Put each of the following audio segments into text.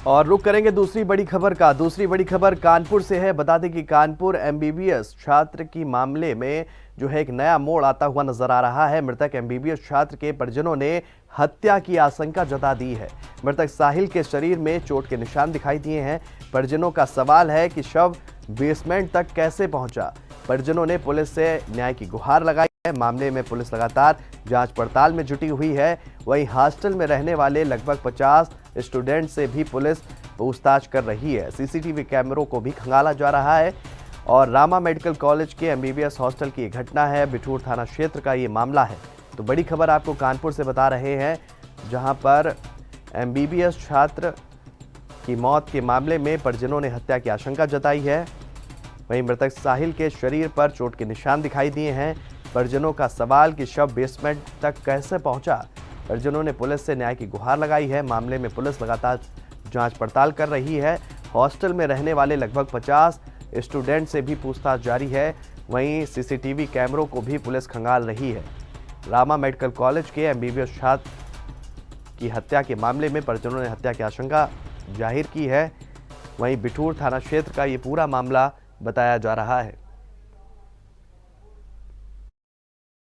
और रुक करेंगे दूसरी बड़ी खबर का। दूसरी बड़ी खबर कानपुर से है। बता दें कि कानपुर एमबीबीएस छात्र की मामले में जो है एक नया मोड़ आता हुआ नजर आ रहा है। मृतक एमबीबीएस छात्र के परिजनों ने हत्या की आशंका जता दी है। मृतक साहिल के शरीर में चोट के निशान दिखाई दिए हैं। परिजनों का सवाल है कि शव बेसमेंट तक कैसे पहुंचा। परिजनों ने पुलिस से न्याय की गुहार लगाई है। मामले में पुलिस लगातार जांच पड़ताल में जुटी हुई है। वहीं हॉस्टल में रहने वाले लगभग 50 स्टूडेंट से भी पुलिस पूछताछ कर रही है। सीसीटीवी कैमरों को भी खंगाला जा रहा है। और रामा मेडिकल कॉलेज के एमबीबीएस हॉस्टल की घटना है। बिठूर थाना क्षेत्र का ये मामला है। तो बड़ी खबर आपको कानपुर से बता रहे हैं, जहां पर एमबीबीएस छात्र की मौत के मामले में परिजनों ने हत्या की आशंका जताई है। वहीं मृतक साहिल के शरीर पर चोट के निशान दिखाई दिए हैं। परिजनों का सवाल कि शव बेसमेंट तक कैसे पहुंचा। परिजनों ने पुलिस से न्याय की गुहार लगाई है। मामले में पुलिस लगातार जांच पड़ताल कर रही है। हॉस्टल में रहने वाले लगभग 50 स्टूडेंट से भी पूछताछ जारी है। वहीं सीसीटीवी कैमरों को भी पुलिस खंगाल रही है। रामा मेडिकल कॉलेज के एमबीबीएस छात्र की हत्या के मामले में परिजनों ने हत्या की आशंका जाहिर की है। वहीं बिठूर थाना क्षेत्र का ये पूरा मामला बताया जा रहा है।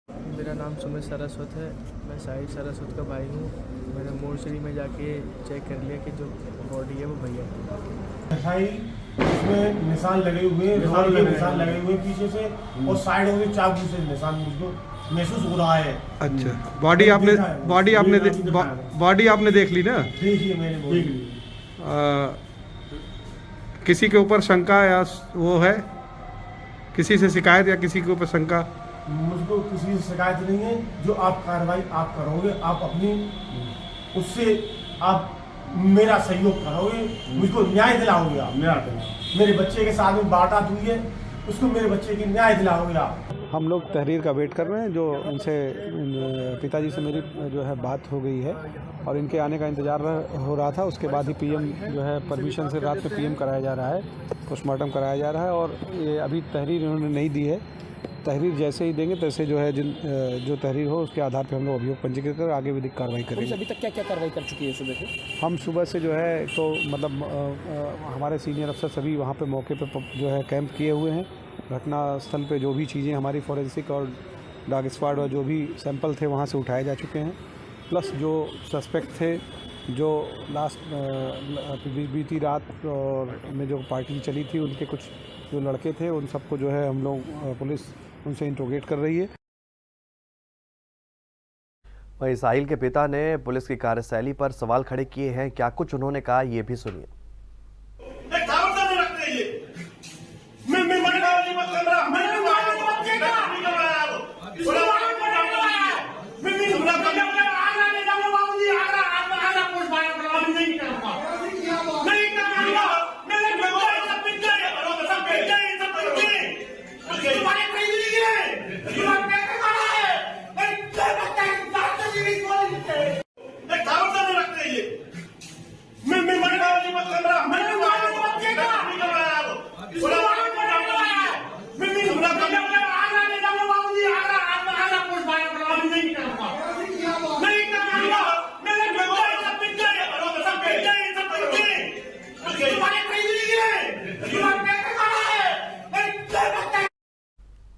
मेरा नाम सुमित सरस्वत है। मैं साहिल सरस्वत का भाई हूँ। मैंने मोर्चरी में जाके चेक कर लिया कि जो बॉडी है वो भैया की। भाई इसमें निशान लगे हुए हैं, निशान लगे हुए पीछे से और साइडों में चाकू से निशान मुझको महसूस हो रहा है। अच्छा, बॉडी आपने देख ली ना? देखिए मैंने देख ली। किसी के ऊपर शंका या वो है, किसी से शिकायत या किसी के ऊपर शंका? मुझको किसी से शिकायत नहीं है। जो आप कार्रवाई आप करोगे, आप अपनी उससे आप मेरा सहयोग करोगे, मुझको न्याय दिलाओगे आप। मेरे बच्चे के साथ में वारदात हुई है, उसको मेरे बच्चे की न्याय दिलाओगे आप। हम लोग तहरीर का वेट कर रहे हैं। जो उनसे पिताजी से मेरी जो है बात हो गई है और इनके आने का इंतज़ार हो रहा था। उसके बाद ही पीएम जो है परमिशन से रात में पीएम कराया जा रहा है, पोस्टमार्टम कराया जा रहा है। और ये अभी तहरीर इन्होंने नहीं दी है। तहरीर जैसे ही देंगे तैसे जो है जो तहरीर हो उसके आधार पर हम लोग अभियोग पंजीकृत कर आगे विधिक कार्रवाई करेंगे। अभी तक क्या क्या कार्रवाई कर चुकी है सुबह से? हम सुबह से जो है तो मतलब हमारे सीनियर अफसर सभी वहाँ पे मौके पे जो है कैंप किए हुए हैं। घटना स्थल पे जो भी चीज़ें हमारी फॉरेंसिक और डॉग स्क्वाड और जो भी सैंपल थे वहाँ से उठाए जा चुके हैं। प्लस जो सस्पेक्ट थे, जो लास्ट बीती रात और में जो पार्टी चली थी, उनके कुछ जो लड़के थे उन सबको जो है हम लोग पुलिस उनसे इंट्रोगेट कर रही है। वहीं साहिल के पिता ने पुलिस की कार्यशैली पर सवाल खड़े किए हैं। क्या कुछ उन्होंने कहा, ये भी सुनिए।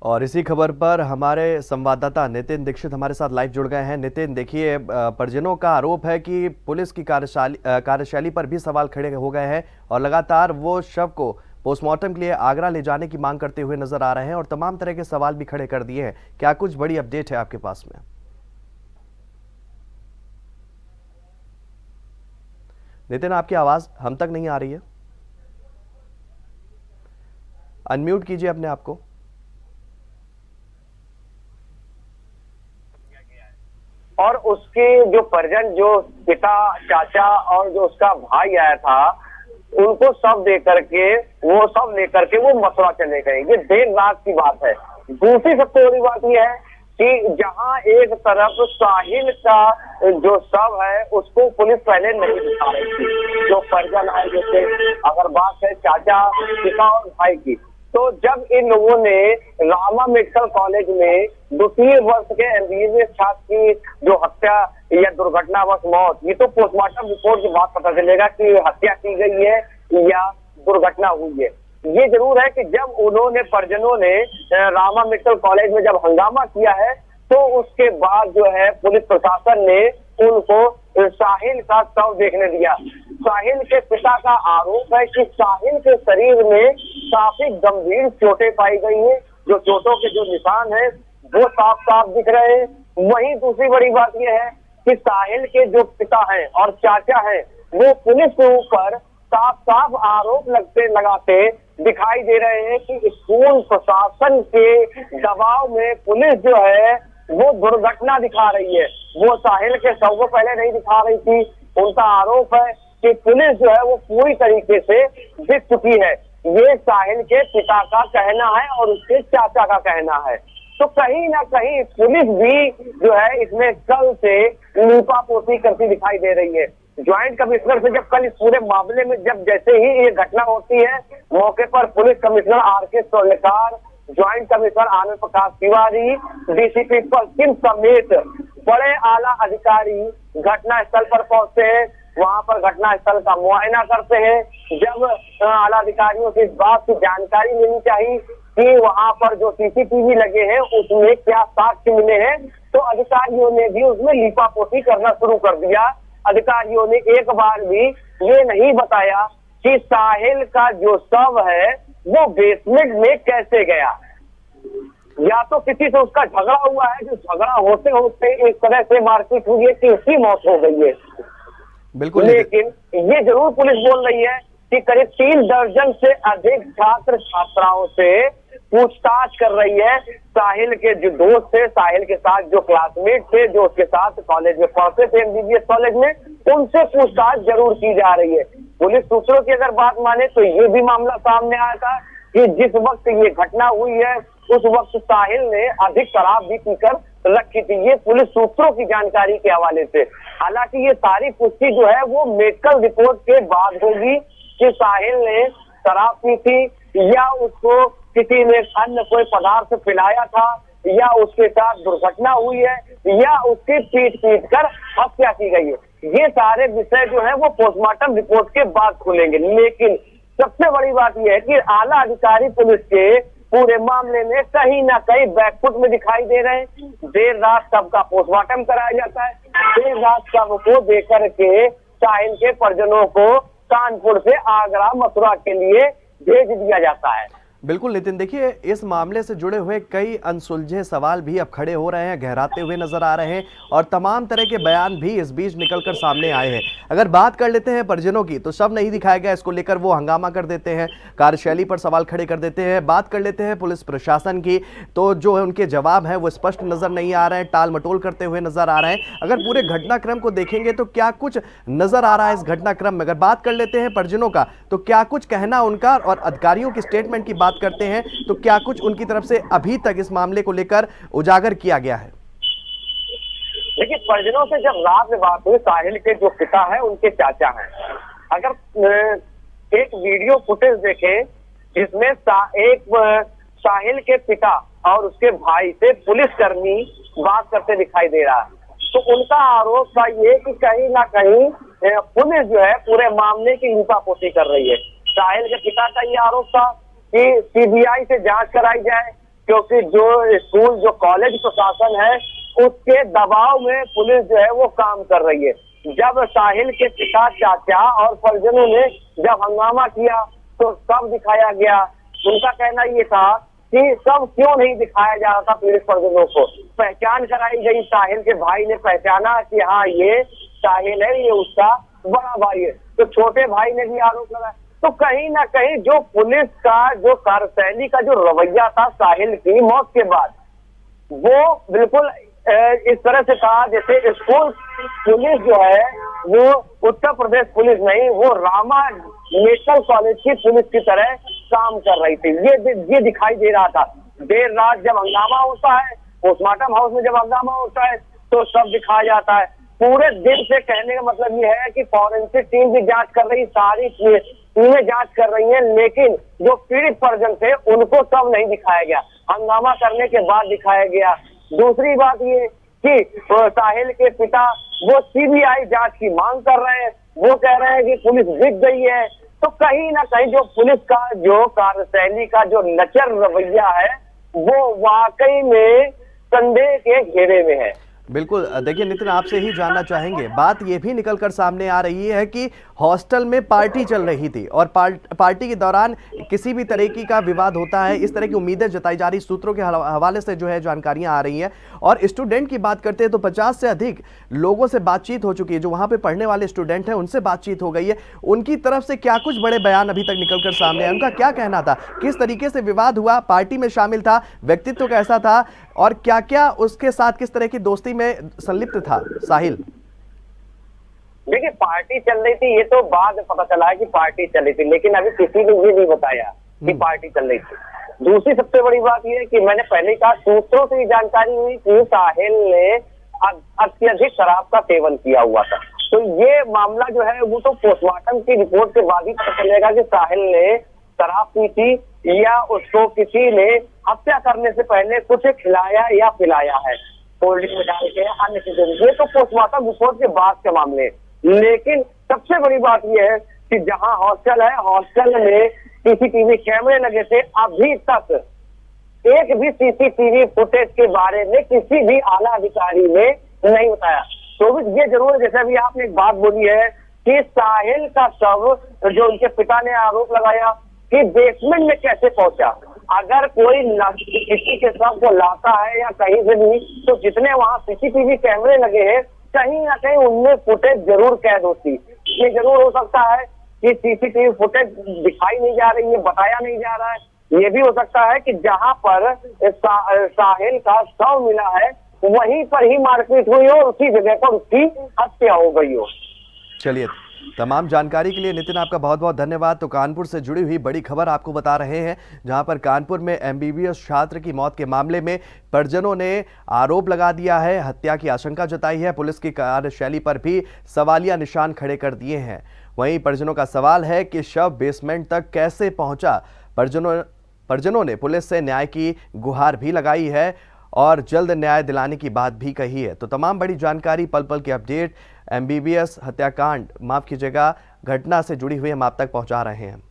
और इसी खबर पर हमारे संवाददाता नितिन दीक्षित हमारे साथ लाइव जुड़ गए हैं। नितिन, देखिए, परिजनों का आरोप है कि पुलिस की कार्यशैली पर भी सवाल खड़े हो गए हैं और लगातार वो शव को पोस्टमार्टम के लिए आगरा ले जाने की मांग करते हुए नजर आ रहे हैं और तमाम तरह के सवाल भी खड़े कर दिए हैं। क्या कुछ बड़ी अपडेट है आपके पास में? नितिन, आपकी आवाज हम तक नहीं आ रही है। अनम्यूट कीजिए अपने आप को। और उसके जो परिजन, जो पिता, चाचा और जो उसका भाई आया था, उनको सब दे करके वो मथुरा चले गए। ये देर रात की बात है। दूसरी सबसे बड़ी बात यह है कि जहां एक तरफ साहिल का जो शव है उसको पुलिस पहले नहीं दिखा रही थी। जो परिजन आए, जैसे अगर बात है चाचा, पिता और भाई की, तो जब इन लोगों ने रामा मेडिकल कॉलेज में द्वितीय वर्ष के एमबीबीएस छात्र की जो हत्या या दुर्घटनावश मौत, ये तो पोस्टमार्टम रिपोर्ट के बाद पता चलेगा कि हत्या की गई है या दुर्घटना हुई है। ये जरूर है कि जब उन्होंने परिजनों ने रामा मेडिकल कॉलेज में जब हंगामा किया है तो उसके बाद जो है पुलिस प्रशासन ने उनको साहिल का शव देखने दिया। साहिल के पिता का आरोप है कि साहिल के शरीर में काफी गंभीर चोटें पाई गई हैं, जो चोटों के जो निशान हैं वो साफ साफ दिख रहे हैं। वहीं दूसरी बड़ी बात यह है कि साहिल के जो पिता हैं और चाचा हैं वो पुलिस के ऊपर साफ साफ आरोप लगाते दिखाई दे रहे हैं कि स्कूल प्रशासन के दबाव में पुलिस जो है वो दुर्घटना दिखा रही है। वो साहिल के शव को पहले नहीं दिखा रही थी। उनका आरोप है कि पुलिस जो है वो पूरी तरीके से दिख चुकी है। ये साहिल के पिता का कहना है और उसके चाचा का कहना है। तो कहीं ना कहीं पुलिस भी जो है इसमें कल से लीपापोती करती दिखाई दे रही है। ज्वाइंट कमिश्नर से जब कल इस पूरे मामले में जब जैसे ही ये घटना होती है, मौके पर पुलिस कमिश्नर आर.के. स्वर्णकार, joint commissioner Anand Prakash Tiwari, DCP पश्चिम समेत बड़े आला अधिकारी घटना स्थल पर पहुंचते हैं। वहां पर घटना स्थल का मुआयना करते हैं। जब आला अधिकारियों से इस बात की जानकारी मिलनी चाहिए कि वहां पर जो सीसीटीवी लगे हैं उसमें क्या साक्ष्य मिले हैं, तो अधिकारियों ने भी उसमें लीपापोती करना शुरू कर दिया। अधिकारियों ने एक बार भी ये नहीं बताया कि साहिल का जो शव है वो बेसमेंट में कैसे गया। या तो किसी से उसका झगड़ा हुआ है, जो झगड़ा होते होते एक तरह से मारपीट हुई है कि उसकी मौत हो गई है। बिल्कुल, लेकिन ये जरूर पुलिस बोल रही है कि करीब 3 दर्जन से अधिक छात्र छात्राओं से पूछताछ कर रही है। साहिल के जो दोस्त थे, साहिल के साथ जो क्लासमेट थे, जो उसके साथ कॉलेज में पढ़ते थे एमबीबीएस कॉलेज में, उनसे पूछताछ जरूर की जा रही है। पुलिस सूत्रों की अगर बात माने तो ये भी मामला सामने आया था कि जिस वक्त ये घटना हुई है उस वक्त साहिल ने अधिक शराब भी पीकर रखी थी। ये पुलिस सूत्रों की जानकारी के हवाले से। हालांकि ये सारी पुष्टि जो है वो मेडिकल रिपोर्ट के बाद होगी कि साहिल ने शराब पी थी या उसको किसी ने अन्य कोई पदार्थ पिलाया था या उसके साथ दुर्घटना हुई है या उसकी पीट कर हत्या की गई है। ये सारे विषय जो है वो पोस्टमार्टम रिपोर्ट के बाद खुलेंगे। लेकिन सबसे बड़ी बात यह है कि आला अधिकारी पुलिस के पूरे मामले में कहीं ना कहीं बैकफुट में दिखाई दे रहे हैं। देर रात शव का पोस्टमार्टम कराया जाता है, देर रात शव को देकर के साहिल के परिजनों को कानपुर से आगरा मथुरा के लिए भेज दिया जाता है। बिल्कुल नितिन, देखिए इस मामले से जुड़े हुए कई अनसुलझे सवाल भी अब खड़े हो रहे हैं, गहराते हुए नजर आ रहे हैं और तमाम तरह के बयान भी इस बीच निकलकर सामने आए हैं। अगर बात कर लेते हैं परिजनों की, तो शव नहीं दिखाया गया, इसको लेकर वो हंगामा कर देते हैं, कार्यशैली पर सवाल खड़े कर देते हैं। बात कर लेते हैं पुलिस प्रशासन की, तो जो है उनके जवाब है वो स्पष्ट नजर नहीं आ रहे हैं, टाल मटोल करते हुए नजर आ रहे हैं। अगर पूरे घटनाक्रम को देखेंगे तो क्या कुछ नजर आ रहा है इस घटनाक्रम में? अगर बात कर लेते हैं परिजनों का, तो क्या कुछ कहना उनका, और अधिकारियों की स्टेटमेंट की बात करते हैं तो क्या कुछ उनकी तरफ से अभी तक इस मामले को लेकर उजागर किया गया है? देखिए, परिजनों से जब रात में बात हुई, साहिल के जो पिता है उनके चाचा हैं, अगर एक वीडियो फुटेज देखें जिसमें एक साहिल के पिता और उसके भाई से पुलिसकर्मी बात करते दिखाई दे रहा है, तो उनका आरोप था ये कि कहीं ना कहीं पुलिस जो है पूरे मामले की लीपापोती कर रही है। साहिल के पिता का ये आरोप था कि सीबीआई से जांच कराई जाए, क्योंकि जो स्कूल जो कॉलेज प्रशासन है उसके दबाव में पुलिस जो है वो काम कर रही है। जब साहिल के पिता, चाचा और परिजनों ने जब हंगामा किया तो सब दिखाया गया। उनका कहना ये था कि सब क्यों नहीं दिखाया जा रहा था पुलिस परिजनों को। पहचान कराई गई, साहिल के भाई ने पहचाना कि हाँ ये साहिल है, ये उसका बड़ा भाई है, तो छोटे भाई ने भी आरोप लगाया। तो कहीं ना कहीं जो पुलिस का जो कार्यशैली का जो रवैया था साहिल की मौत के बाद, वो बिल्कुल इस तरह से कहा जैसे स्कूल पुलिस जो है वो उत्तर प्रदेश पुलिस नहीं, वो रामा मेडिकल कॉलेज की पुलिस की तरह काम कर रही थी। ये दिखाई दे रहा था। देर रात जब हंगामा होता है, पोस्टमार्टम हाउस में जब हंगामा होता है तो सब दिखाया जाता है। पूरे दिन से कहने का मतलब ये है कि फॉरेंसिक टीम भी जांच कर रही, सारी टीमें जांच कर रही हैं, लेकिन जो पीड़ित परिजन थे उनको तब नहीं दिखाया गया, हंगामा करने के बाद दिखाया गया। दूसरी बात ये कि साहिल के पिता वो सीबीआई जांच की मांग कर रहे हैं, वो कह रहे हैं कि पुलिस दिख गई है। तो कहीं ना कहीं जो पुलिस का जो कार्यशैली का जो लचर रवैया है वो वाकई में संदेह के घेरे में है। बिल्कुल, देखिए नितिन, आपसे ही जानना चाहेंगे, बात ये भी निकलकर सामने आ रही है कि हॉस्टल में पार्टी चल रही थी और पार्टी के दौरान किसी भी तरीके का विवाद होता है, इस तरह की उम्मीदें जताई जा रही, सूत्रों के हवाले से जो है जानकारियां आ रही हैं। और स्टूडेंट की बात करते हैं तो 50 से अधिक लोगों से बातचीत हो चुकी है, जो वहां पे पढ़ने वाले स्टूडेंट हैं उनसे बातचीत हो गई है। उनकी तरफ से क्या कुछ बड़े बयान अभी तक निकलकर सामने आए, उनका क्या कहना था, किस तरीके से विवाद हुआ, पार्टी में शामिल था, व्यक्तित्व कैसा था और क्या क्या उसके साथ किस तरह की दोस्ती में संलिप्त था साहिल? देखिए, पार्टी चल रही थी, ये तो बाद में पता चला है कि पार्टी चल रही थी, लेकिन अभी किसी ने ये नहीं बताया कि पार्टी चल रही थी। दूसरी सबसे बड़ी बात ये है कि मैंने पहले कहा, सूत्रों से जानकारी हुई कि साहिल ने अत्यधिक शराब का सेवन किया हुआ था। तो ये मामला जो है वो तो पोस्टमार्टम की रिपोर्ट के बाद ही पता चलेगा कि साहिल ने शराब पी थी या उसको किसी ने हत्या करने से पहले कुछ खिलाया या पिलाया है, कोल्ड ड्रिंक में डाल के अन्य चीजों। ये तो पोस्टमार्टम रिपोर्ट के बाद के मामले। लेकिन सबसे बड़ी बात यह है कि जहां हॉस्टल है, हॉस्टल में सीसीटीवी कैमरे लगे थे, अभी तक एक भी सीसीटीवी फुटेज के बारे में किसी भी आला अधिकारी ने नहीं बताया। तो भी ये जरूर, जैसे अभी आपने एक बात बोली है कि साहिल का शव, जो उनके पिता ने आरोप लगाया कि बेसमेंट में कैसे पहुंचा, अगर कोई किसी के शव को लाता है या कहीं से भी, तो जितने वहां सीसीटीवी कैमरे लगे हैं कहीं ना कहीं उनमें फुटेज जरूर कैद होती। ये जरूर हो सकता है कि सीसीटीवी फुटेज दिखाई नहीं जा रही है, बताया नहीं जा रहा है। ये भी हो सकता है कि जहां पर साहिल का शव मिला है वहीं पर ही मारपीट हुई हो, उसी जगह पर उसकी हत्या हो गई हो। चलिए, तमाम जानकारी के लिए नितिन आपका बहुत बहुत धन्यवाद। तो कानपुर से जुड़ी हुई बड़ी खबर आपको बता रहे हैं, जहां पर कानपुर में एमबीबीएस छात्र की मौत के मामले में परिजनों ने आरोप लगा दिया है, हत्या की आशंका जताई है, पुलिस की कार्यशैली पर भी सवालिया निशान खड़े कर दिए हैं। वहीं परिजनों का सवाल है कि शव बेसमेंट तक कैसे पहुंचा। परिजनों ने पुलिस से न्याय की गुहार भी लगाई है और जल्द न्याय दिलाने की बात भी कही है। तो तमाम बड़ी जानकारी, पल पल की अपडेट, एमबीबीएस हत्याकांड, माफ कीजिएगा, घटना से जुड़ी हुई हम आप तक पहुंचा रहे हैं।